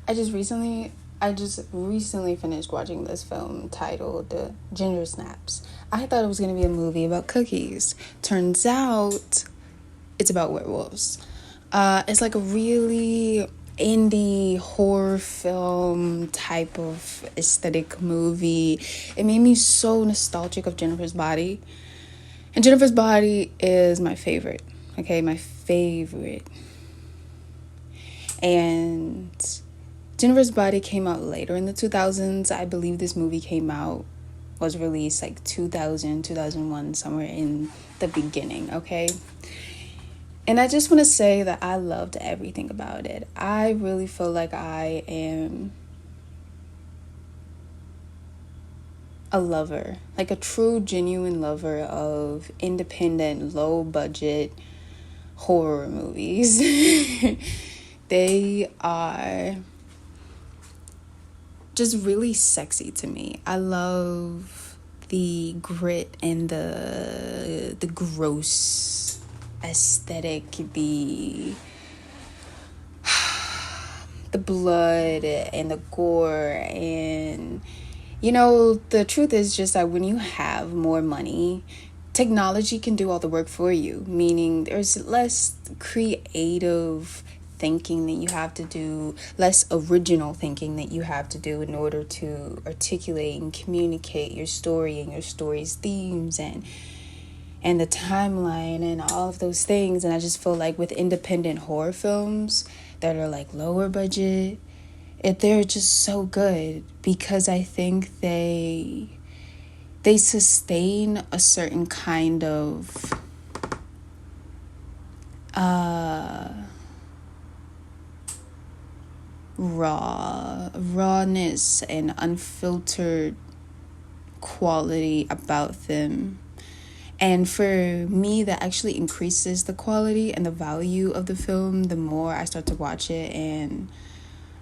I just recently finished watching this film titled Ginger Snaps. I thought it was going to be a movie about cookies. Turns out it's about werewolves. It's like a really indie horror film type of aesthetic movie. It made me so nostalgic of Jennifer's Body. And Jennifer's Body is my favorite. Okay, my favorite. And Jennifer's Body came out later in the 2000s. I believe this movie was released like 2000, 2001, somewhere in the beginning, okay? And I just want to say that I loved everything about it. I really feel like I am a lover, like a true, genuine lover of independent, low-budget horror movies. They are just really sexy to me. I love the grit and the gross aesthetic, the blood and the gore. And the truth is just that when you have more money, technology can do all the work for you, meaning there's less creative thinking that you have to do, less original thinking that you have to do in order to articulate and communicate your story and your story's themes and the timeline and all of those things. And I just feel like with independent horror films that are like lower budget, they're just so good because I think they sustain a certain kind of rawness and unfiltered quality about them. And for me, that actually increases the quality and the value of the film the more I start to watch it, and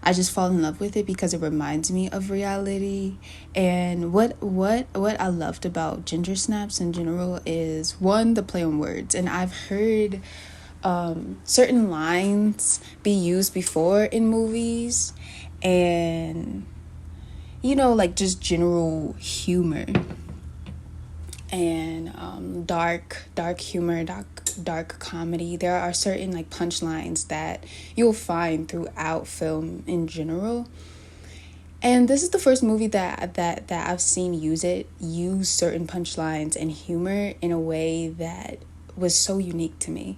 I just fall in love with it because it reminds me of reality. And what I loved about Ginger Snaps in general is, one, the play on words. And I've heard certain lines be used before in movies, and like just general humor and dark humor, dark comedy. There are certain like punchlines that you'll find throughout film in general. And this is the first movie that I've seen use certain punchlines and humor in a way that was so unique to me.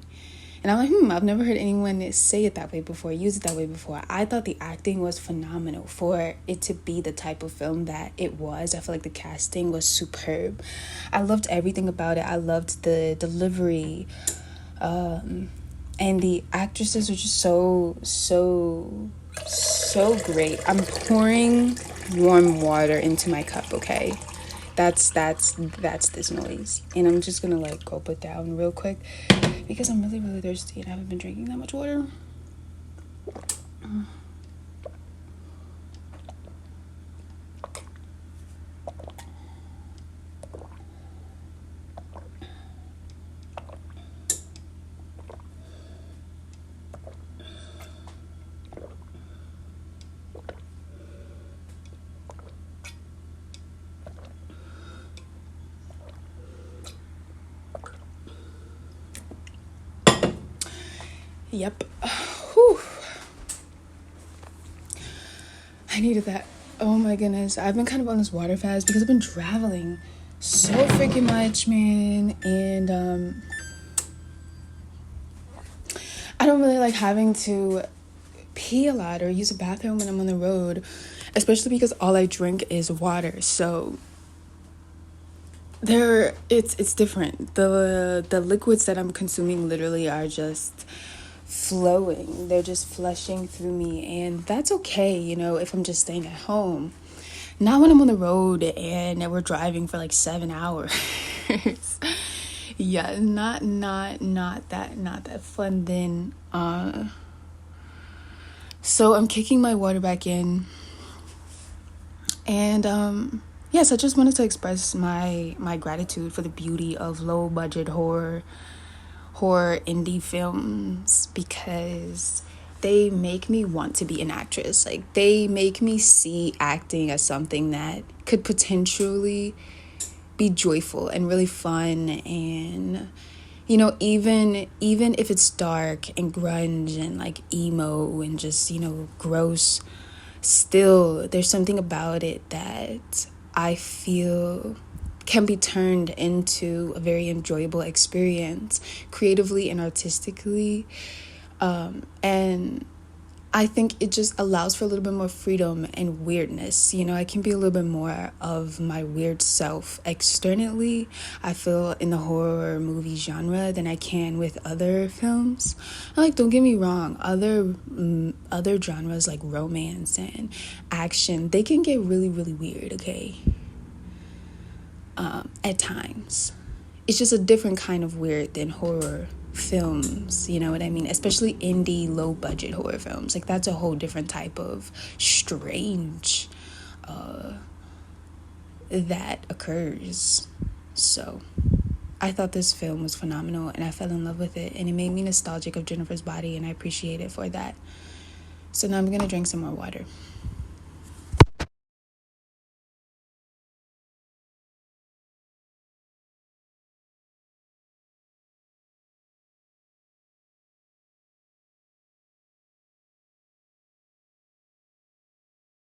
And I'm like, I've never heard anyone say it that way before, use it that way before. I thought the acting was phenomenal for it to be the type of film that it was. I feel like the casting was superb. I loved everything about it. I loved the delivery. And the actresses were just so great. I'm pouring warm water into my cup, okay? That's this noise. And I'm just gonna like gulp it down real quick because I'm really, really thirsty and I haven't been drinking that much water. Yep. Whew. I needed that. Oh my goodness. I've been kind of on this water fast because I've been traveling so freaking much, man. And I don't really like having to pee a lot or use a bathroom when I'm on the road, especially because all I drink is water. So it's different. The liquids that I'm consuming literally are just flowing. They're just flushing through me, and that's okay, if I'm just staying at home. Not when I'm on the road and we're driving for like 7 hours. Yeah, not that fun then. So I'm kicking my water back in, and yes, I just wanted to express my gratitude for the beauty of low budget horror indie films, because they make me want to be an actress. Like, they make me see acting as something that could potentially be joyful and really fun. And you know, even if it's dark and grunge and like emo and just, you know, gross, still there's something about it that I feel can be turned into a very enjoyable experience creatively and artistically. And I think it just allows for a little bit more freedom and weirdness. You know, I can be a little bit more of my weird self externally, I feel, in the horror movie genre than I can with other films. And, like, don't get me wrong, other genres like romance and action, they can get really, really weird, okay? At times. It's just a different kind of weird than horror films, you know what I mean? Especially indie, low budget horror films. Like, that's a whole different type of strange that occurs. So I thought this film was phenomenal, and I fell in love with it, and it made me nostalgic of Jennifer's body, and I appreciate it for that. So now I'm gonna drink some more water.